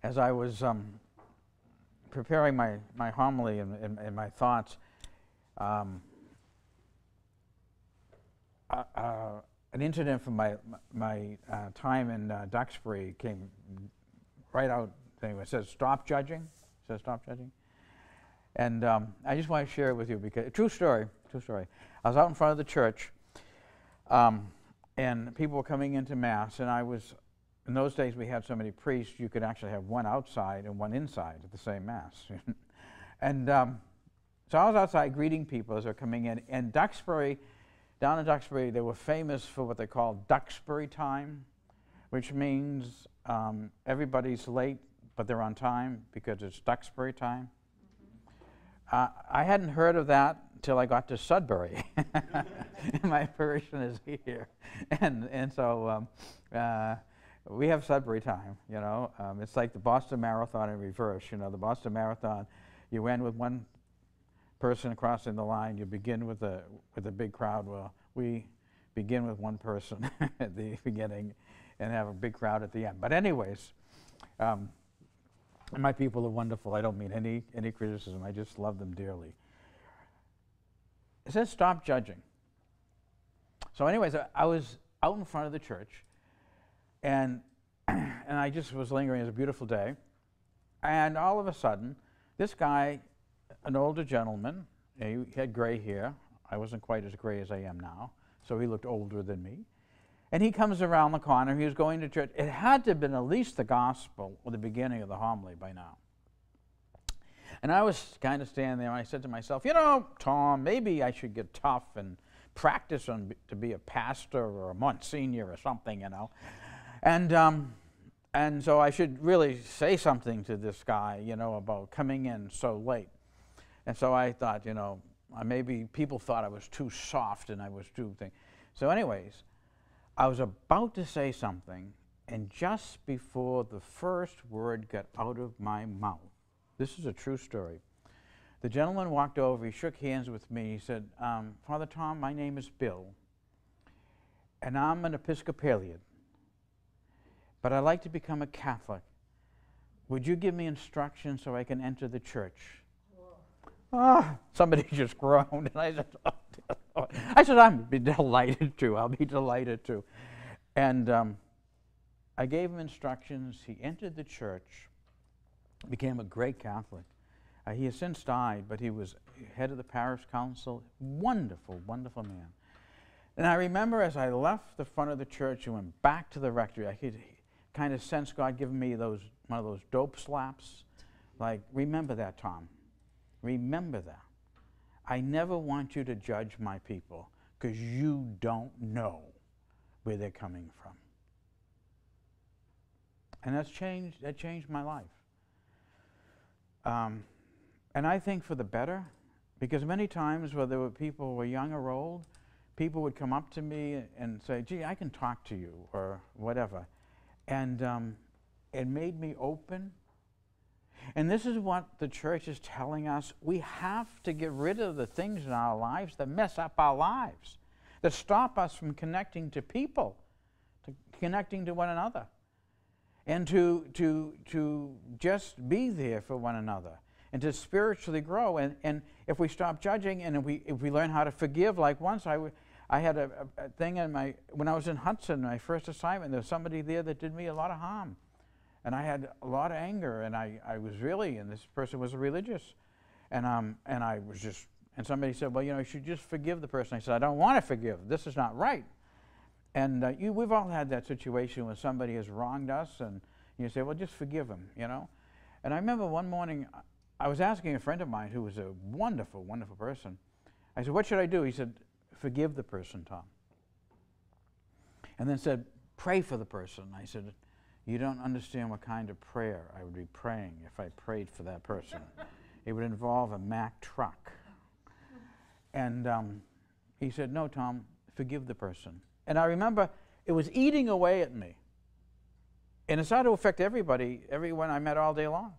As I was preparing my homily and my thoughts, an incident from my time in Duxbury came right out. Anyway, it says, "Stop judging." It says, "Stop judging." And I just want to share it with you because, true story. I was out in front of the church, and people were coming into Mass, and I was, in those days we had so many priests, you could actually have one outside and one inside at the same Mass. And so I was outside greeting people as they're coming in, and Duxbury, down in Duxbury, they were famous for what they call Duxbury time, which means everybody's late, but they're on time because it's Duxbury time. I hadn't heard of that until I got to Sudbury. My parishioner is here, and so we have Sudbury time. You know, it's like the Boston Marathon in reverse. You know, the Boston Marathon, you end with one person crossing the line. You begin with a big crowd. Well, we begin with one person at the beginning, and have a big crowd at the end. But anyways. My people are wonderful. I don't mean any criticism. I just love them dearly. It says, "Stop judging." So anyways, I was out in front of the church, and I just was lingering. It was a beautiful day. And all of a sudden, this guy, an older gentleman, he had gray hair. I wasn't quite as gray as I am now, so he looked older than me. And he comes around the corner. He was going to church. It had to have been at least the gospel or the beginning of the homily by now. And I was kind of standing there, and I said to myself, you know, Tom, maybe I should get tough and practice to be a pastor or a Monsignor or something, you know. And so I should really say something to this guy, you know, about coming in so late. And so I thought, you know, maybe people thought I was too soft and I was too thing. So anyways, I was about to say something, and just before the first word got out of my mouth, this is a true story, the gentleman walked over, he shook hands with me, he said, "Father Tom, my name is Bill, and I'm an Episcopalian, but I'd like to become a Catholic. Would you give me instructions so I can enter the church?" Somebody just groaned, and I said, I'd be delighted to. I'll be delighted to. And I gave him instructions. He entered the church, became a great Catholic. He has since died, but he was head of the parish council. Wonderful, wonderful man. And I remember as I left the front of the church and went back to the rectory, I could kind of sense God giving me one of those dope slaps. Like, remember that, Tom. Remember that. I never want you to judge my people because you don't know where they're coming from. And that changed my life. And I think for the better, because many times whether people were young or old, people would come up to me and say, "Gee, I can talk to you," or whatever. And it made me open. And this is what the church is telling us. We have to get rid of the things in our lives that mess up our lives, that stop us from connecting to people, to connecting to one another, and to just be there for one another, and to spiritually grow. And if we stop judging, and if we learn how to forgive, like once I had a thing when I was in Hudson, my first assignment, there was somebody there that did me a lot of harm. And I had a lot of anger, and I was really, and this person was religious, and I was just, and somebody said, "Well, you know, you should just forgive the person." I said, "I don't want to forgive. This is not right." And we've all had that situation when somebody has wronged us, and you say, "Well, just forgive him," you know. And I remember one morning, I was asking a friend of mine who was a wonderful, wonderful person. I said, "What should I do?" He said, "Forgive the person, Tom." And then said, "Pray for the person." I said, "You don't understand what kind of prayer I would be praying if I prayed for that person. It would involve a Mack truck." And he said, "No, Tom, forgive the person." And I remember it was eating away at me. And it started to affect everyone I met all day long.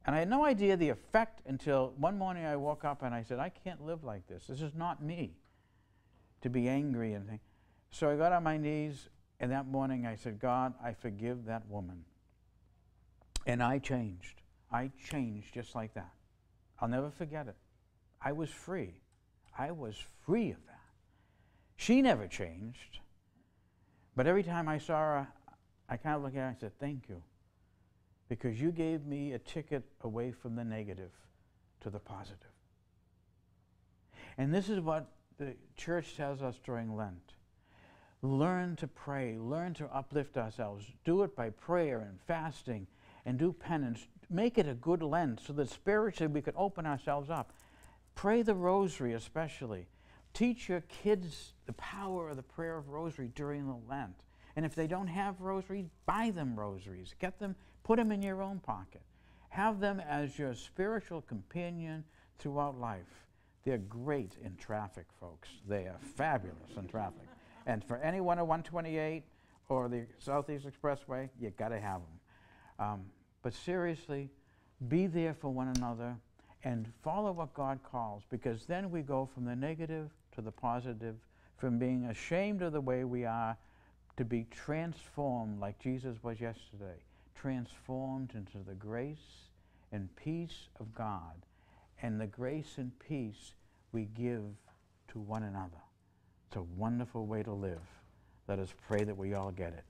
And I had no idea the effect until one morning I woke up and I said, "I can't live like this. This is not me to be angry." And things. So I got on my knees. And that morning I said, "God, I forgive that woman. And I changed. I changed just like that. I'll never forget it. I was free. I was free of that. She never changed. But every time I saw her, I kind of looked at her and said, thank you. Because you gave me a ticket away from the negative to the positive. And this is what the church tells us during Lent. Learn to pray. Learn to uplift ourselves. Do it by prayer and fasting and do penance. Make it a good Lent so that spiritually we can open ourselves up. Pray the rosary especially. Teach your kids the power of the prayer of rosary during the Lent. And if they don't have rosaries, buy them rosaries. Get them, put them in your own pocket. Have them as your spiritual companion throughout life. They're great in traffic, folks. They are fabulous in traffic. And for anyone at 128 or the Southeast Expressway, you got to have them. But seriously, be there for one another and follow what God calls, because then we go from the negative to the positive, from being ashamed of the way we are to be transformed like Jesus was yesterday, transformed into the grace and peace of God, and the grace and peace we give to one another. It's a wonderful way to live. Let us pray that we all get it.